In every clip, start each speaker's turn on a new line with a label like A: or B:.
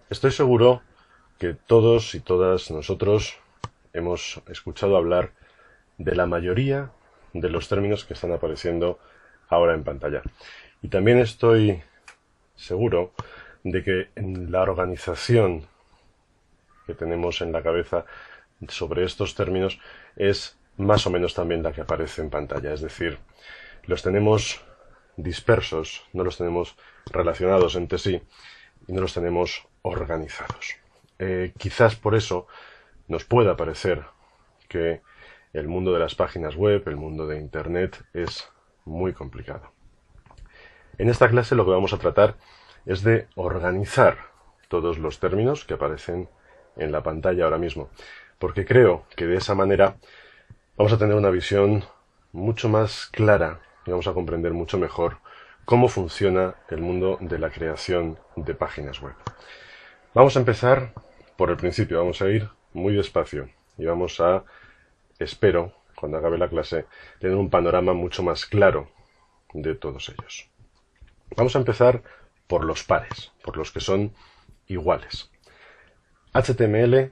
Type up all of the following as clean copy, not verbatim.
A: Estoy seguro que todos y todas nosotros hemos escuchado hablar de la mayoría de los términos que están apareciendo ahora en pantalla. Y también estoy seguro de que en la organización que tenemos en la cabeza sobre estos términos es más o menos también la que aparece en pantalla. Es decir, los tenemos dispersos, no los tenemos relacionados entre sí y no los tenemos organizados. Quizás por eso nos pueda parecer que el mundo de las páginas web, el mundo de Internet, es muy complicado. En esta clase lo que vamos a tratar es de organizar todos los términos que aparecen en la pantalla ahora mismo, porque creo que de esa manera vamos a tener una visión mucho más clara y vamos a comprender mucho mejor cómo funciona el mundo de la creación de páginas web. Vamos a empezar por el principio, vamos a ir muy despacio y vamos a, espero, cuando acabe la clase, tener un panorama mucho más claro de todos ellos. Vamos a empezar por los pares, por los que son iguales. HTML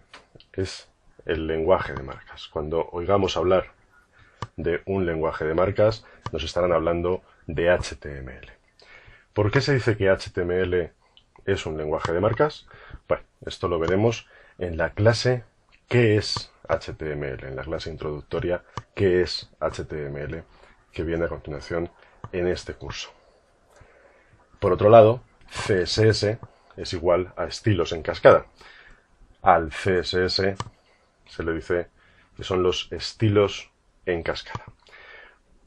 A: es el lenguaje de marcas. Cuando oigamos hablar de un lenguaje de marcas, nos estarán hablando de HTML. ¿Por qué se dice que HTML es un lenguaje de marcas? Bueno, esto lo veremos en la clase ¿qué es HTML? En la clase introductoria ¿qué es HTML? Que viene a continuación en este curso. Por otro lado, CSS es igual a estilos en cascada. Al CSS se le dice que son los estilos en cascada.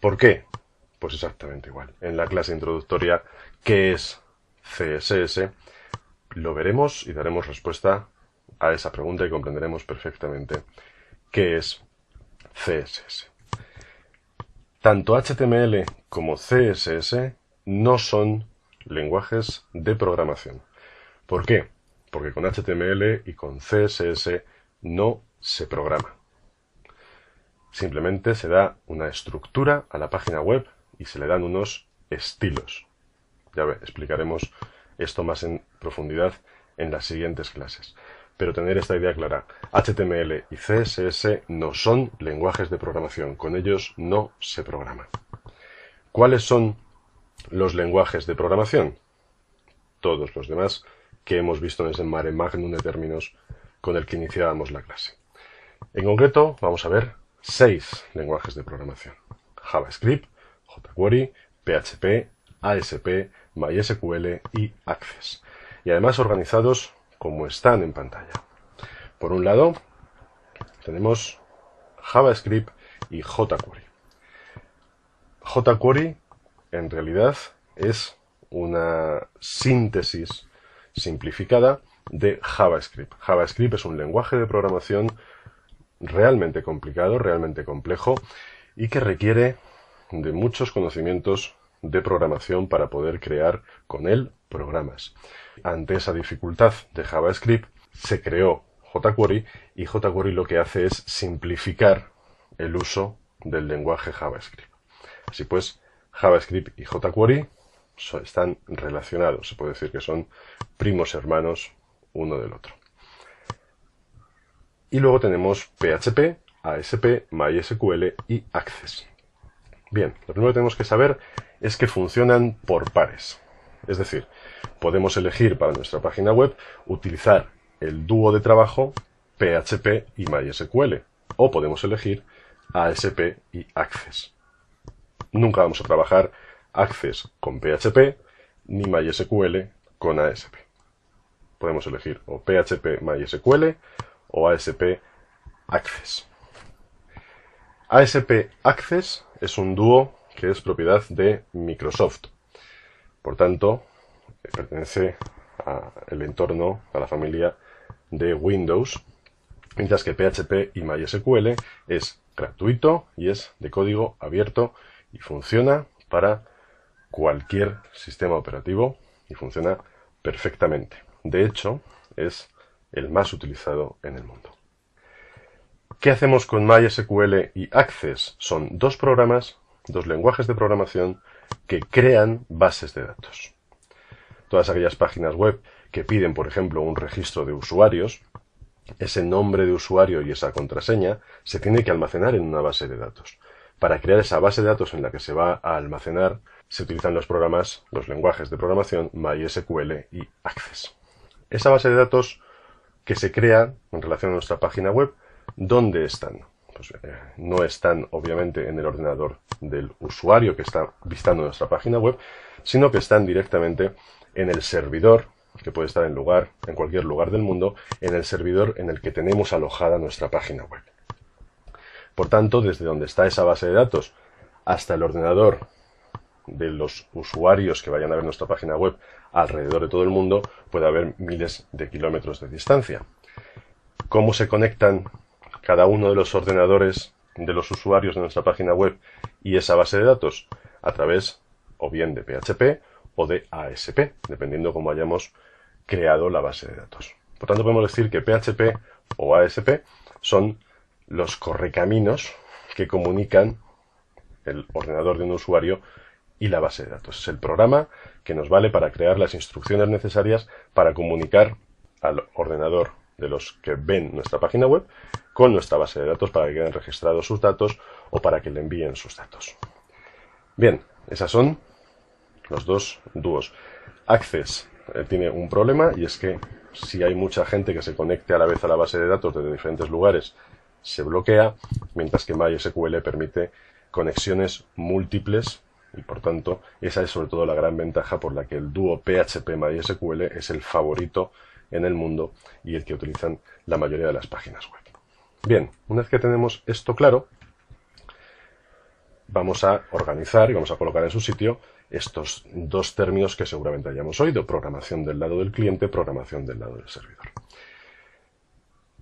A: ¿Por qué? Pues exactamente igual. En la clase introductoria ¿qué es CSS? Lo veremos y daremos respuesta a esa pregunta y comprenderemos perfectamente qué es CSS. Tanto HTML como CSS no son lenguajes de programación. ¿Por qué? Porque con HTML y con CSS no se programa. Simplemente se da una estructura a la página web y se le dan unos estilos. Ya explicaremos esto más en profundidad en las siguientes clases. Pero tener esta idea clara, HTML y CSS no son lenguajes de programación, con ellos no se programa. ¿Cuáles son los lenguajes de programación? Todos los demás que hemos visto en ese mare magnum de términos con el que iniciábamos la clase. En concreto, vamos a ver 6 lenguajes de programación: JavaScript, jQuery, PHP, ASP, MySQL y Access. Y además organizados como están en pantalla. Por un lado, tenemos JavaScript y jQuery. jQuery, en realidad, es una síntesis simplificada de JavaScript. JavaScript es un lenguaje de programación realmente complicado, realmente complejo y que requiere de muchos conocimientos de programación para poder crear con él programas. Ante esa dificultad de JavaScript se creó jQuery y jQuery lo que hace es simplificar el uso del lenguaje JavaScript. Así pues, JavaScript y jQuery están relacionados, se puede decir que son primos hermanos uno del otro. Y luego tenemos PHP, ASP, MySQL y Access. Bien, lo primero que tenemos que saber es que funcionan por pares. Es decir, podemos elegir para nuestra página web utilizar el dúo de trabajo PHP y MySQL, o podemos elegir ASP y Access. Nunca vamos a trabajar Access con PHP ni MySQL con ASP. Podemos elegir o PHP MySQL o ASP Access. ASP Access es un dúo que es propiedad de Microsoft. Por tanto, pertenece al entorno, a la familia de Windows, mientras que PHP y MySQL es gratuito y es de código abierto y funciona para cualquier sistema operativo y funciona perfectamente. De hecho, es el más utilizado en el mundo. ¿Qué hacemos con MySQL y Access? Son dos programas, dos lenguajes de programación que crean bases de datos. Todas aquellas páginas web que piden, por ejemplo, un registro de usuarios, ese nombre de usuario y esa contraseña se tiene que almacenar en una base de datos. Para crear esa base de datos en la que se va a almacenar, se utilizan los programas, los lenguajes de programación MySQL y Access. Esa base de datos que se crea en relación a nuestra página web, ¿dónde están? Pues no están obviamente en el ordenador del usuario que está visitando nuestra página web, sino que están directamente en el servidor, que puede estar en cualquier lugar del mundo, en el servidor en el que tenemos alojada nuestra página web. Por tanto, desde donde está esa base de datos hasta el ordenador de los usuarios que vayan a ver nuestra página web alrededor de todo el mundo, puede haber miles de kilómetros de distancia. ¿Cómo se conectan cada uno de los ordenadores de los usuarios de nuestra página web y esa base de datos? A través o bien de PHP o de ASP, dependiendo cómo hayamos creado la base de datos. Por tanto, podemos decir que PHP o ASP son los correcaminos que comunican el ordenador de un usuario y la base de datos. Es el programa que nos vale para crear las instrucciones necesarias para comunicar al ordenador de los que ven nuestra página web con nuestra base de datos para que queden registrados sus datos o para que le envíen sus datos. Bien, esas son los dos dúos. Access tiene un problema, y es que si hay mucha gente que se conecte a la vez a la base de datos desde diferentes lugares, se bloquea, mientras que MySQL permite conexiones múltiples, y por tanto esa es sobre todo la gran ventaja por la que el dúo PHP-MySQL es el favorito en el mundo y el que utilizan la mayoría de las páginas web. Bien, una vez que tenemos esto claro, vamos a organizar y vamos a colocar en su sitio estos dos términos que seguramente hayamos oído: programación del lado del cliente, programación del lado del servidor.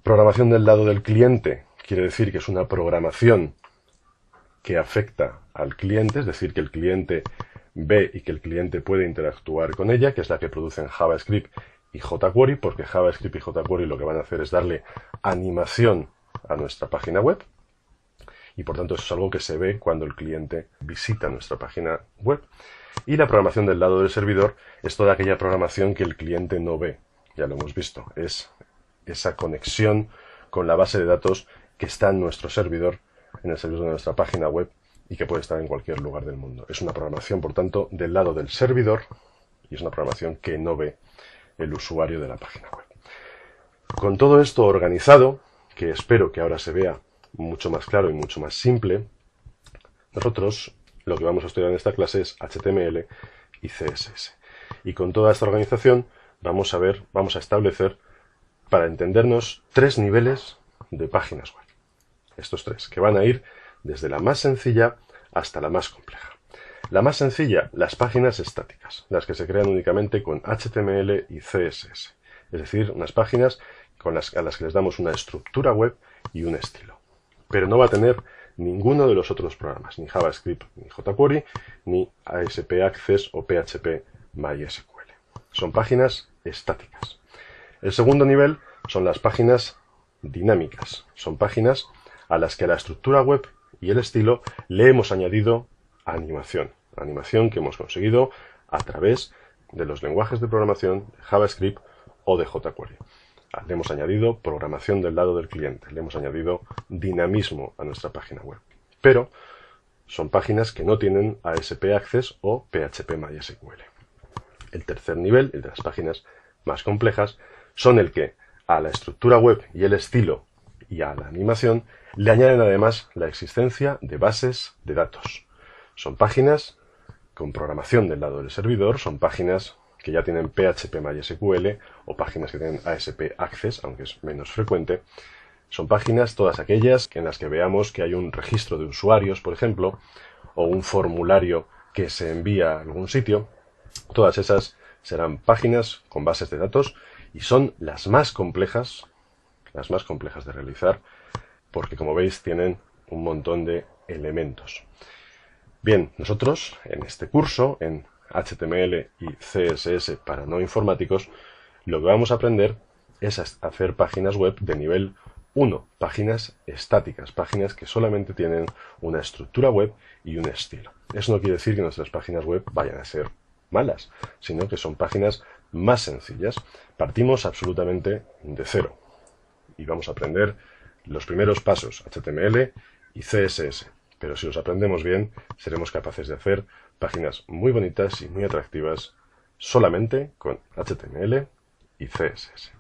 A: Programación del lado del cliente quiere decir que es una programación que afecta al cliente, es decir, que el cliente ve y que el cliente puede interactuar con ella, que es la que producen JavaScript y jQuery, porque JavaScript y jQuery lo que van a hacer es darle animación a nuestra página web, y por tanto eso es algo que se ve cuando el cliente visita nuestra página web. Y la programación del lado del servidor es toda aquella programación que el cliente no ve, ya lo hemos visto, es esa conexión con la base de datos que está en nuestro servidor, en el servidor de nuestra página web, y que puede estar en cualquier lugar del mundo. Es una programación, por tanto, del lado del servidor, y es una programación que no ve el usuario de la página web. Con todo esto organizado, que espero que ahora se vea mucho más claro y mucho más simple, nosotros lo que vamos a estudiar en esta clase es HTML y CSS. Y con toda esta organización vamos a establecer, para entendernos, 3 niveles de páginas web. Estos 3, que van a ir desde la más sencilla hasta la más compleja. La más sencilla, las páginas estáticas, las que se crean únicamente con HTML y CSS. Es decir, unas páginas a las que les damos una estructura web y un estilo. Pero no va a tener ninguno de los otros programas, ni JavaScript, ni jQuery, ni ASP Access o PHP MySQL. Son páginas estáticas. El segundo nivel son las páginas dinámicas. Son páginas a las que a la estructura web y el estilo le hemos añadido animación. Animación que hemos conseguido a través de los lenguajes de programación de JavaScript o de jQuery. Le hemos añadido programación del lado del cliente, le hemos añadido dinamismo a nuestra página web. Pero son páginas que no tienen ASP Access o PHP MySQL. El tercer nivel, el de las páginas más complejas, son el que a la estructura web y el estilo y a la animación le añaden además la existencia de bases de datos. Son páginas con programación del lado del servidor, son páginas que ya tienen PHP MySQL o páginas que tienen ASP Access, aunque es menos frecuente. Son páginas todas aquellas en las que veamos que hay un registro de usuarios, por ejemplo, o un formulario que se envía a algún sitio. Todas esas serán páginas con bases de datos y son las más complejas de realizar, porque como veis tienen un montón de elementos. Bien, nosotros en este curso, en HTML y CSS para no informáticos, lo que vamos a aprender es hacer páginas web de nivel 1, páginas estáticas, páginas que solamente tienen una estructura web y un estilo. Eso no quiere decir que nuestras páginas web vayan a ser malas, sino que son páginas más sencillas. Partimos absolutamente de cero y vamos a aprender los primeros pasos, HTML y CSS. Pero si los aprendemos bien, seremos capaces de hacer páginas muy bonitas y muy atractivas solamente con HTML y CSS.